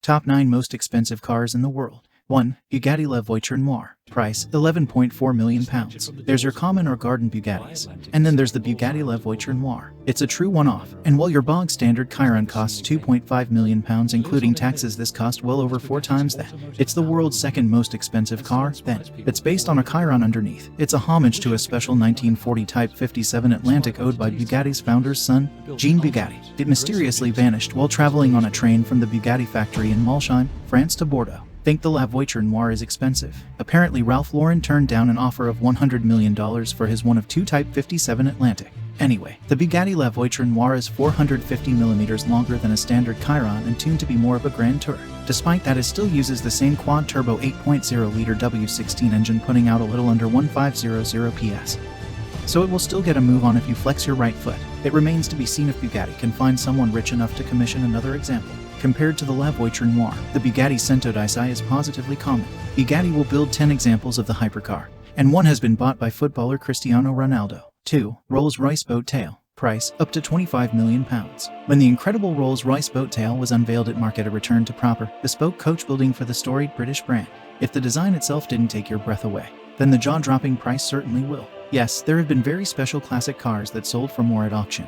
Top 9 most expensive cars in the world. 1. Bugatti Voiture Noire. Price, £11.4 million. There's your common or garden Bugattis. And then there's the Bugatti Voiture Noire. It's a true one-off, and while your bog standard Chiron costs £2.5 million including taxes, this cost well over 4 times that. It's the world's second most expensive car, then. It's based on a Chiron underneath. It's a homage to a special 1940 Type 57 Atlantic owed by Bugatti's founder's son, Jean Bugatti. It mysteriously vanished while traveling on a train from the Bugatti factory in Molsheim, France to Bordeaux. Think the Voiture Noire is expensive. Apparently Ralph Lauren turned down an offer of $100 million for his one of two Type 57 Atlantic. Anyway, the Bugatti Voiture Noire is 450mm longer than a standard Chiron and tuned to be more of a grand tour. Despite that, it still uses the same quad-turbo 8.0-liter W16 engine, putting out a little under 1500 PS. So it will still get a move on if you flex your right foot. It remains to be seen if Bugatti can find someone rich enough to commission another example. Compared to the Voiture Noire, the Bugatti Centodieci is positively common. Bugatti will build 10 examples of the hypercar, and one has been bought by footballer Cristiano Ronaldo. 2. Rolls-Royce Boat Tail. Price, up to £25 million. When the incredible Rolls-Royce Boat Tail was unveiled at market, it returned to proper, bespoke coach building for the storied British brand. If the design itself didn't take your breath away, then the jaw-dropping price certainly will. Yes, there have been very special classic cars that sold for more at auction.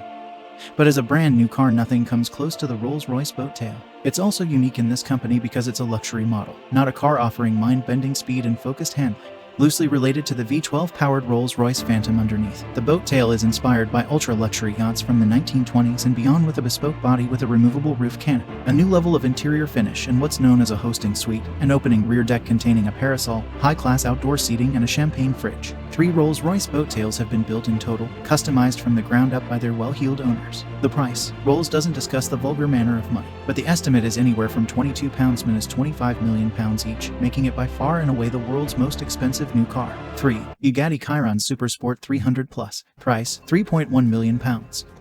But as a brand new car, nothing comes close to the Rolls-Royce Boat Tail. It's also unique in this company because it's a luxury model, not a car offering mind-bending speed and focused handling. Loosely related to the V12-powered Rolls-Royce Phantom underneath, the boat tail is inspired by ultra-luxury yachts from the 1920s and beyond, with a bespoke body with a removable roof canopy, a new level of interior finish, and what's known as a hosting suite, an opening rear deck containing a parasol, high-class outdoor seating, and a champagne fridge. 3 Rolls-Royce boat tails have been built in total, customized from the ground up by their well-heeled owners. The price. Rolls doesn't discuss the vulgar manner of money, but the estimate is anywhere from £22 minus £25 million each, making it by far and away the world's most expensive new car. 3. Bugatti Chiron Supersport 300 Plus. Price, £3.1 million.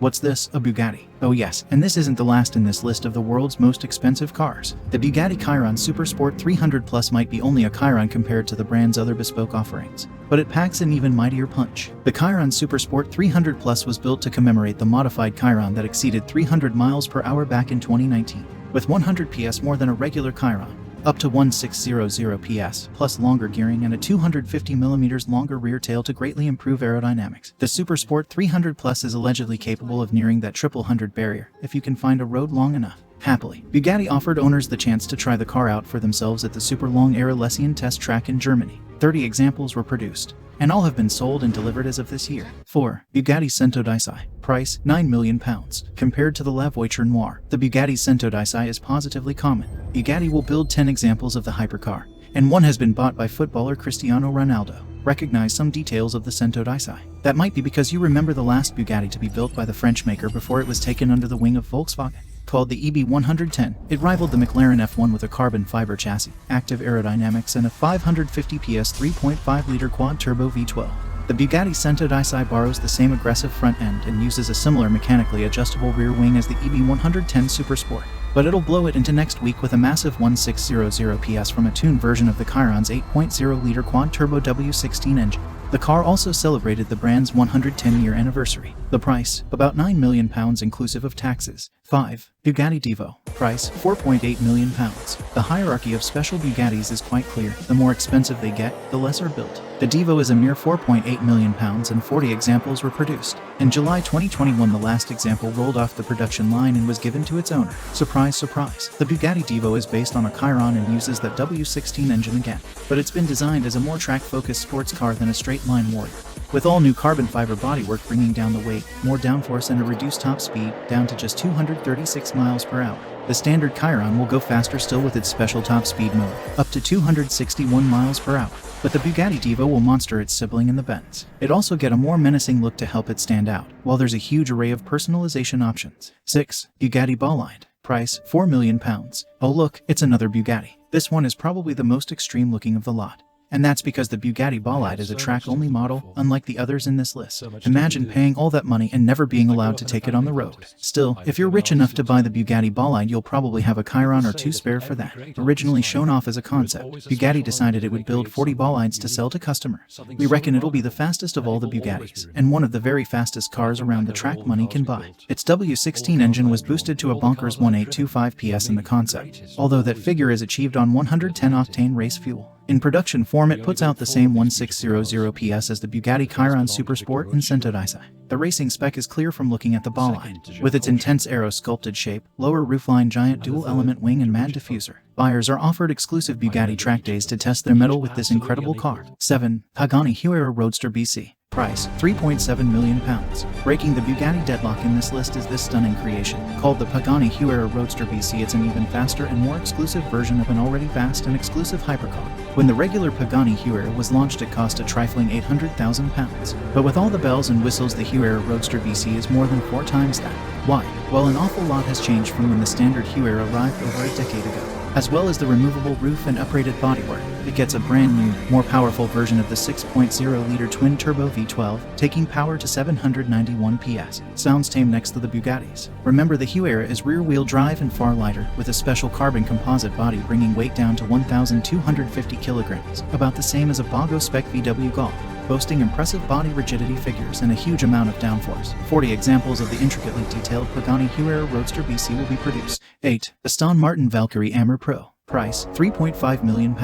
What's this? A Bugatti? Oh yes, and this isn't the last in this list of the world's most expensive cars. The Bugatti Chiron Supersport 300 Plus might be only a Chiron compared to the brand's other bespoke offerings, but it packs an even mightier punch. The Chiron Supersport 300 Plus was built to commemorate the modified Chiron that exceeded 300 miles per hour back in 2019. With 100 PS more than a regular Chiron, up to 1600 PS, plus longer gearing and a 250mm longer rear tail to greatly improve aerodynamics. The Supersport 300 Plus is allegedly capable of nearing that 100 barrier, if you can find a road long enough. Happily, Bugatti offered owners the chance to try the car out for themselves at the Super Long Air Lessian test track in Germany. 30 examples were produced, and all have been sold and delivered as of this year. 4. Bugatti Centodieci. Price, £9 million. Compared to the Voiture Noire, the Bugatti Centodieci is positively common. Bugatti will build 10 examples of the hypercar, and one has been bought by footballer Cristiano Ronaldo. Recognize some details of the Centodieci. That might be because you remember the last Bugatti to be built by the French maker before it was taken under the wing of Volkswagen. Called the EB110, it rivaled the McLaren F1 with a carbon fiber chassis, active aerodynamics, and a 550 PS 3.5-liter quad-turbo V12. The Bugatti Centodieci borrows the same aggressive front end and uses a similar mechanically adjustable rear wing as the EB110 Supersport, but it'll blow it into next week with a massive 1600 PS from a tuned version of the Chiron's 8.0-liter quad-turbo W16 engine. The car also celebrated the brand's 110-year anniversary. The price, about £9 million inclusive of taxes. 5. Bugatti Divo. Price, £4.8 million. The hierarchy of special Bugattis is quite clear. The more expensive they get, the less are built. The Divo is a mere £4.8 million and 40 examples were produced. In July 2021, the last example rolled off the production line and was given to its owner. Surprise, surprise. The Bugatti Divo is based on a Chiron and uses that W16 engine again, but it's been designed as a more track-focused sports car than a straight-line warrior. With all new carbon fiber bodywork bringing down the weight, more downforce, and a reduced top speed, down to just 236 miles per hour. The standard Chiron will go faster still with its special top speed mode, up to 261 miles per hour. But the Bugatti Divo will monster its sibling in the Benz. It also get a more menacing look to help it stand out, while there's a huge array of personalization options. 6. Bugatti Bolide. Price, £4 million. Oh look, it's another Bugatti. This one is probably the most extreme looking of the lot. And that's because the Bugatti Bolide is a track-only model, unlike the others in this list. Imagine paying all that money and never being allowed to take it on the road. Still, if you're rich enough to buy the Bugatti Bolide, you'll probably have a Chiron or two spare for that. Originally shown off as a concept, Bugatti decided it would build 40 Bolides to sell to customers. We reckon it'll be the fastest of all the Bugattis, and one of the very fastest cars around the track money can buy. Its W16 engine was boosted to a bonkers 1825 PS in the concept, although that figure is achieved on 110 octane race fuel. In production form, it puts out the same 1600 PS as the Bugatti Chiron Supersport in Centodieci. The racing spec is clear from looking at the Bolide. With its intense aero-sculpted shape, lower roofline, giant dual-element wing, and mad diffuser, buyers are offered exclusive Bugatti track days to test their mettle with this incredible car. 7. Pagani Huayra Roadster BC. Price, £3.7 million. Breaking the Bugatti deadlock in this list is this stunning creation. Called the Pagani Huayra Roadster BC, it's an even faster and more exclusive version of an already vast and exclusive hypercar. When the regular Pagani Huayra was launched, it cost a trifling £800,000. But with all the bells and whistles, the Huayra Roadster BC is more than 4 times that. Why? Well, an awful lot has changed from when the standard Huayra arrived over a decade ago. As well as the removable roof and upgraded bodywork, it gets a brand new, more powerful version of the 6.0-liter twin-turbo V12, taking power to 791 PS. Sounds tame next to the Bugattis. Remember, the Huayra is rear-wheel drive and far lighter, with a special carbon composite body bringing weight down to 1,250 kilograms, about the same as a Bago spec VW Golf, boasting impressive body rigidity figures and a huge amount of downforce. 40 examples of the intricately detailed Pagani Huayra Roadster BC will be produced. 8. Aston Martin Valkyrie Amer Pro. Price, £3.5 million.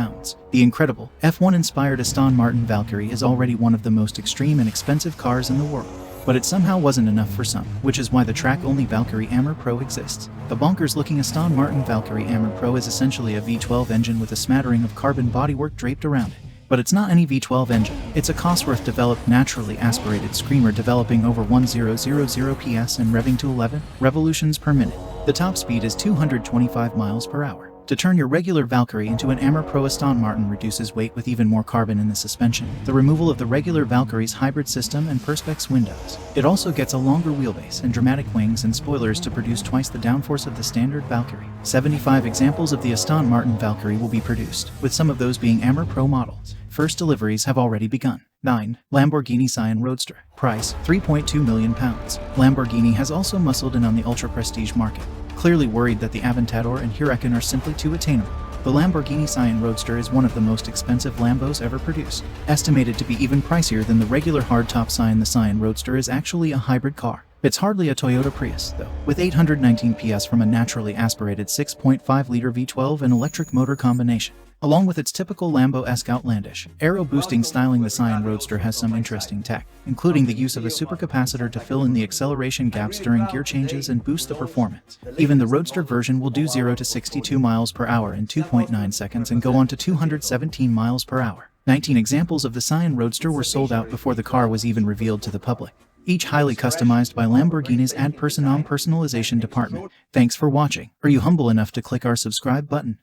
The incredible, F1-inspired Aston Martin Valkyrie is already one of the most extreme and expensive cars in the world. But it somehow wasn't enough for some, which is why the track-only Valkyrie Amer Pro exists. The bonkers-looking Aston Martin Valkyrie Amer Pro is essentially a V12 engine with a smattering of carbon bodywork draped around it. But it's not any V12 engine. It's a Cosworth-developed, naturally aspirated screamer developing over 1000 PS and revving to 11 revolutions per minute. The top speed is 225 miles per hour. To turn your regular Valkyrie into an Amer Pro, Aston Martin reduces weight with even more carbon in the suspension, the removal of the regular Valkyrie's hybrid system, and Perspex windows. It also gets a longer wheelbase and dramatic wings and spoilers to produce twice the downforce of the standard Valkyrie. 75 examples of the Aston Martin Valkyrie will be produced, with some of those being Amer Pro models. First deliveries have already begun. 9. Lamborghini Sian Roadster. Price, £3.2 million. Lamborghini has also muscled in on the ultra-prestige market, clearly worried that the Aventador and Huracan are simply too attainable. The Lamborghini Sian Roadster is one of the most expensive Lambos ever produced. Estimated to be even pricier than the regular hardtop Sian, the Sian Roadster is actually a hybrid car. It's hardly a Toyota Prius, though, with 819 PS from a naturally aspirated 6.5-liter V12 and electric motor combination. Along with its typical Lambo-esque outlandish, aero-boosting styling, the Sian Roadster has some interesting tech, including the use of a supercapacitor to fill in the acceleration gaps during gear changes and boost the performance. Even the Roadster version will do 0 to 62 miles per hour in 2.9 seconds and go on to 217 miles per hour. 19 examples of the Sian Roadster were sold out before the car was even revealed to the public, each highly customized by Lamborghini's ad personam personalization department. Thanks for watching. Are you humble enough to click our subscribe button?